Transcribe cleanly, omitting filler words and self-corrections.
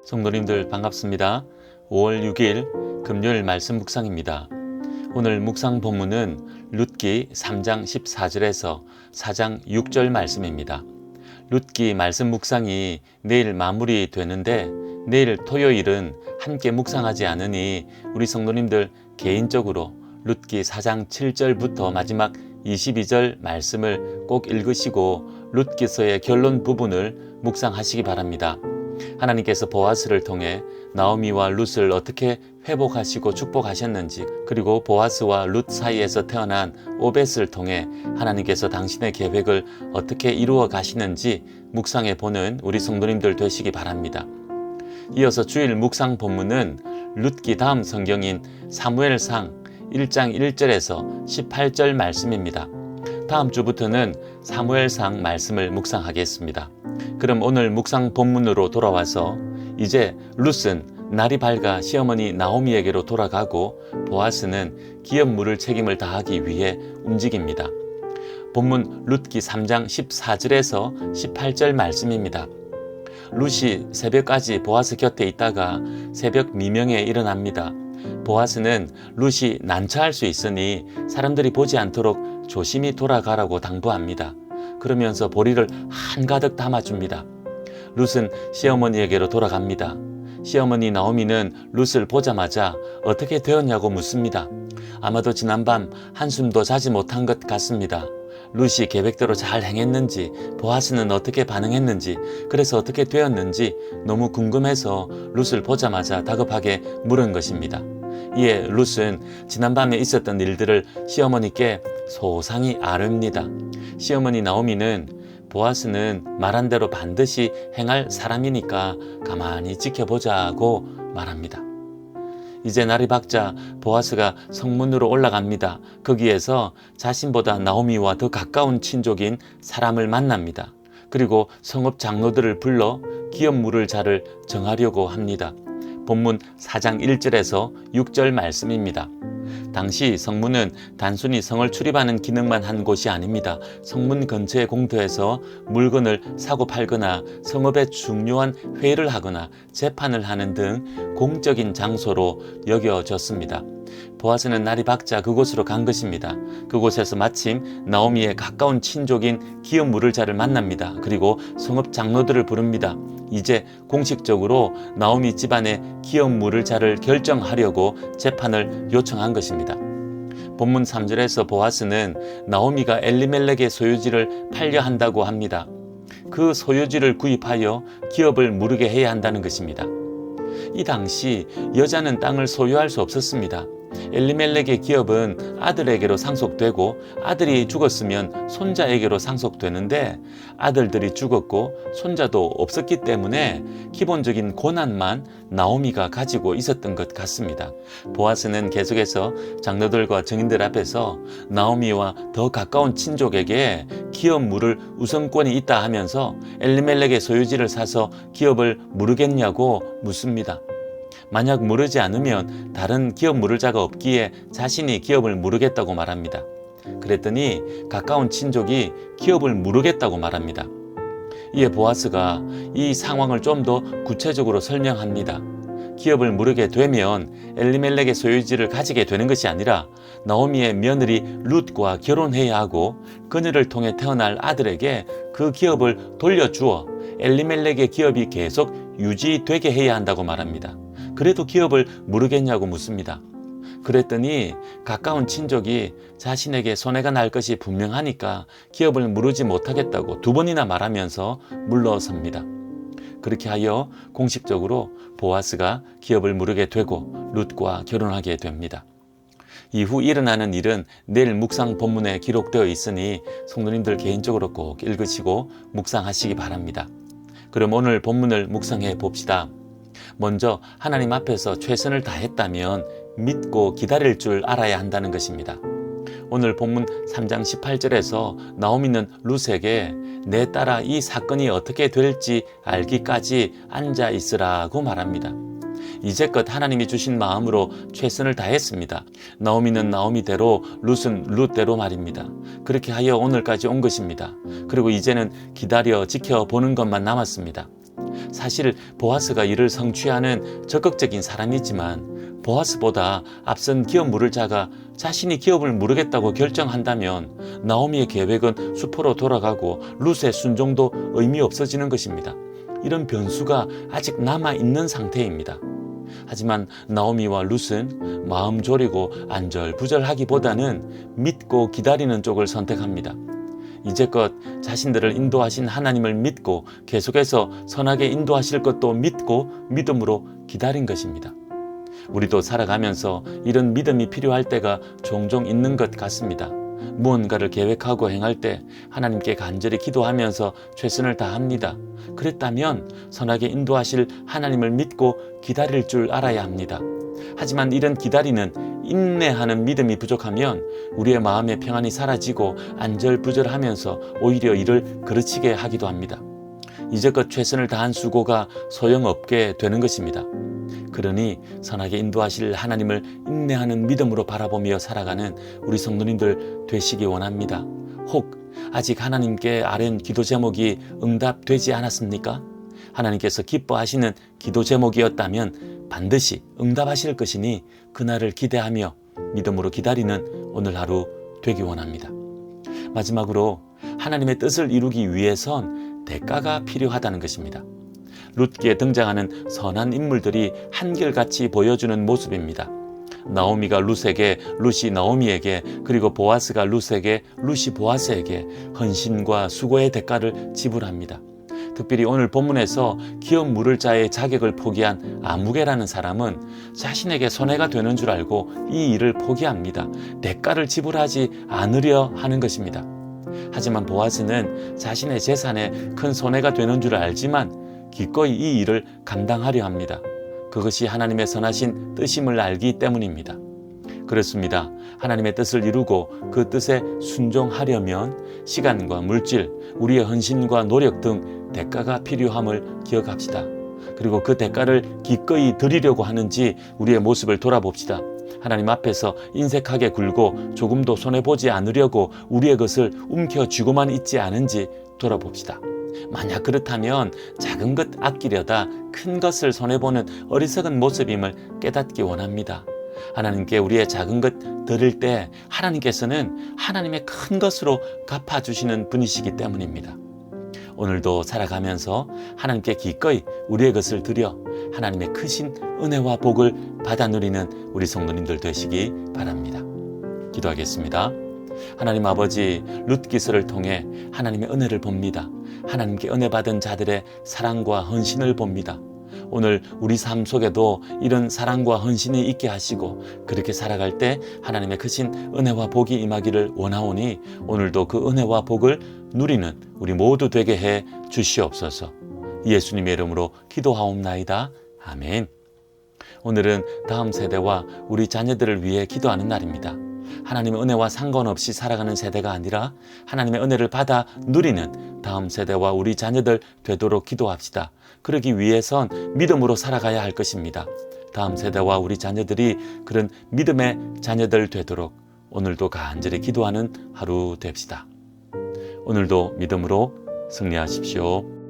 성도님들 반갑습니다. 5월 6일 금요일 말씀 묵상입니다. 오늘 묵상 본문은 룻기 3장 14절에서 4장 6절 말씀입니다. 룻기 말씀 묵상이 내일 마무리되는데 내일 토요일은 함께 묵상하지 않으니 우리 성도님들 개인적으로 룻기 4장 7절부터 마지막 22절 말씀을 꼭 읽으시고 룻기서의 결론 부분을 묵상하시기 바랍니다. 하나님께서 보아스를 통해 나오미와 룻을 어떻게 회복하시고 축복하셨는지, 그리고 보아스와 룻 사이에서 태어난 오벳을 통해 하나님께서 당신의 계획을 어떻게 이루어 가시는지 묵상해 보는 우리 성도님들 되시기 바랍니다. 이어서 주일 묵상 본문은 룻기 다음 성경인 사무엘상 1장 1절에서 18절 말씀입니다. 다음 주부터는 사무엘상 말씀을 묵상하겠습니다. 그럼 오늘 묵상 본문으로 돌아와서 이제 룻은 날이 밝아 시어머니 나오미에게로 돌아가고 보아스는 기업물을 책임을 다하기 위해 움직입니다. 본문 룻기 3장 14절에서 18절 말씀입니다. 룻이 새벽까지 보아스 곁에 있다가 새벽 미명에 일어납니다. 보아스는 룻이 난처할 수 있으니 사람들이 보지 않도록 조심히 돌아가라고 당부합니다. 그러면서 보리를 한가득 담아줍니다. 룻은 시어머니에게로 돌아갑니다. 시어머니 나오미는 룻을 보자마자 어떻게 되었냐고 묻습니다. 아마도 지난밤 한숨도 자지 못한 것 같습니다. 룻이 계획대로 잘 행했는지, 보아스는 어떻게 반응했는지, 그래서 어떻게 되었는지 너무 궁금해서 룻을 보자마자 다급하게 물은 것입니다. 이에 룻은 지난밤에 있었던 일들을 시어머니께 소상히 아릅니다. 시어머니 나오미는 보아스는 말한 대로 반드시 행할 사람이니까 가만히 지켜보자고 말합니다. 이제 날이 밝자 보아스가 성문으로 올라갑니다. 거기에서 자신보다 나오미와 더 가까운 친족인 사람을 만납니다. 그리고 성읍 장로들을 불러 기업물을 자를 정하려고 합니다. 본문 4장 1절에서 6절 말씀입니다. 당시 성문은 단순히 성을 출입하는 기능만 한 곳이 아닙니다. 성문 근처의 공터에서 물건을 사고 팔거나 성읍의 중요한 회의를 하거나 재판을 하는 등 공적인 장소로 여겨졌습니다. 보아스는 날이 밝자 그곳으로 간 것입니다. 그곳에서 마침 나오미의 가까운 친족인 기업물을 자를 만납니다. 그리고 성읍 장로들을 부릅니다. 이제 공식적으로 나오미 집안의 기업물을 자를 결정하려고 재판을 요청한 것입니다. 본문 3절에서 보아스는 나오미가 엘리멜렉의 소유지를 팔려 한다고 합니다. 그 소유지를 구입하여 기업을 무르게 해야 한다는 것입니다. 이 당시 여자는 땅을 소유할 수 없었습니다. 엘리멜렉의 기업은 아들에게로 상속되고 아들이 죽었으면 손자에게로 상속되는데 아들들이 죽었고 손자도 없었기 때문에 기본적인 권한만 나오미가 가지고 있었던 것 같습니다. 보아스는 계속해서 장로들과 증인들 앞에서 나오미와 더 가까운 친족에게 기업 물을 우선권이 있다 하면서 엘리멜렉의 소유지를 사서 기업을 무르겠냐고 묻습니다. 만약 무르지 않으면 다른 기업 물을 자가 없기에 자신이 기업을 무르겠다고 말합니다. 그랬더니 가까운 친족이 기업을 무르겠다고 말합니다. 이에 보아스가 이 상황을 좀 더 구체적으로 설명합니다. 기업을 무르게 되면 엘리멜렉의 소유지를 가지게 되는 것이 아니라 나오미의 며느리 룻과 결혼해야 하고 그녀를 통해 태어날 아들에게 그 기업을 돌려주어 엘리멜렉의 기업이 계속 유지되게 해야 한다고 말합니다. 그래도 기업을 무르겠냐고 묻습니다. 그랬더니 가까운 친족이 자신에게 손해가 날 것이 분명하니까 기업을 무르지 못하겠다고 2번이나 말하면서 물러섭니다. 그렇게 하여 공식적으로 보아스가 기업을 무르게 되고 룻과 결혼하게 됩니다. 이후 일어나는 일은 내일 묵상 본문에 기록되어 있으니 성도님들 개인적으로 꼭 읽으시고 묵상하시기 바랍니다. 그럼 오늘 본문을 묵상해 봅시다. 먼저 하나님 앞에서 최선을 다했다면 믿고 기다릴 줄 알아야 한다는 것입니다. 오늘 본문 3장 18절에서 나오미는 룻에게 내 딸아 이 사건이 어떻게 될지 알기까지 앉아 있으라고 말합니다. 이제껏 하나님이 주신 마음으로 최선을 다했습니다. 나오미는 나오미대로, 룻은 룻대로 말입니다. 그렇게 하여 오늘까지 온 것입니다. 그리고 이제는 기다려 지켜보는 것만 남았습니다. 사실 보아스가 이를 성취하는 적극적인 사람이지만 보아스보다 앞선 기업 물을 자가 자신이 기업을 물으겠다고 결정한다면 나오미의 계획은 수포로 돌아가고 룻의 순종도 의미 없어지는 것입니다. 이런 변수가 아직 남아있는 상태입니다. 하지만 나오미와 룻은 마음 졸이고 안절부절하기보다는 믿고 기다리는 쪽을 선택합니다. 이제껏 자신들을 인도하신 하나님을 믿고 계속해서 선하게 인도하실 것도 믿고 믿음으로 기다린 것입니다. 우리도 살아가면서 이런 믿음이 필요할 때가 종종 있는 것 같습니다. 무언가를 계획하고 행할 때 하나님께 간절히 기도하면서 최선을 다합니다. 그랬다면 선하게 인도하실 하나님을 믿고 기다릴 줄 알아야 합니다. 하지만 이런 기다리는 인내하는 믿음이 부족하면 우리의 마음의 평안이 사라지고 안절부절하면서 오히려 이를 그르치게 하기도 합니다. 이제껏 최선을 다한 수고가 소용없게 되는 것입니다. 그러니 선하게 인도하실 하나님을 인내하는 믿음으로 바라보며 살아가는 우리 성도님들 되시기 원합니다. 혹 아직 하나님께 아랜 기도 제목이 응답되지 않았습니까? 하나님께서 기뻐하시는 기도 제목이었다면 반드시 응답하실 것이니 그날을 기대하며 믿음으로 기다리는 오늘 하루 되기 원합니다. 마지막으로 하나님의 뜻을 이루기 위해선 대가가 필요하다는 것입니다. 룻기에 등장하는 선한 인물들이 한결같이 보여주는 모습입니다. 나오미가 룻에게, 룻이 나오미에게, 그리고 보아스가 룻에게, 룻이 보아스에게 헌신과 수고의 대가를 지불합니다. 특별히 오늘 본문에서 기업 물을 자의 자격을 포기한 아무개라는 사람은 자신에게 손해가 되는 줄 알고 이 일을 포기합니다. 대가를 지불하지 않으려 하는 것입니다. 하지만 보아스는 자신의 재산에 큰 손해가 되는 줄 알지만 기꺼이 이 일을 감당하려 합니다. 그것이 하나님의 선하신 뜻임을 알기 때문입니다. 그렇습니다. 하나님의 뜻을 이루고 그 뜻에 순종하려면 시간과 물질, 우리의 헌신과 노력 등 대가가 필요함을 기억합시다. 그리고 그 대가를 기꺼이 드리려고 하는지 우리의 모습을 돌아봅시다. 하나님 앞에서 인색하게 굴고 조금도 손해보지 않으려고 우리의 것을 움켜쥐고만 있지 않은지 돌아봅시다. 만약 그렇다면 작은 것 아끼려다 큰 것을 손해보는 어리석은 모습임을 깨닫기 원합니다. 하나님께 우리의 작은 것 드릴 때 하나님께서는 하나님의 큰 것으로 갚아주시는 분이시기 때문입니다. 오늘도 살아가면서 하나님께 기꺼이 우리의 것을 드려 하나님의 크신 은혜와 복을 받아 누리는 우리 성도님들 되시기 바랍니다. 기도하겠습니다. 하나님 아버지, 룻기서를 통해 하나님의 은혜를 봅니다. 하나님께 은혜 받은 자들의 사랑과 헌신을 봅니다. 오늘 우리 삶 속에도 이런 사랑과 헌신이 있게 하시고 그렇게 살아갈 때 하나님의 크신 은혜와 복이 임하기를 원하오니 오늘도 그 은혜와 복을 누리는 우리 모두 되게 해 주시옵소서. 예수님의 이름으로 기도하옵나이다. 아멘. 오늘은 다음 세대와 우리 자녀들을 위해 기도하는 날입니다. 하나님의 은혜와 상관없이 살아가는 세대가 아니라 하나님의 은혜를 받아 누리는 다음 세대와 우리 자녀들 되도록 기도합시다. 그러기 위해선 믿음으로 살아가야 할 것입니다. 다음 세대와 우리 자녀들이 그런 믿음의 자녀들 되도록 오늘도 간절히 기도하는 하루 됩시다. 오늘도 믿음으로 승리하십시오.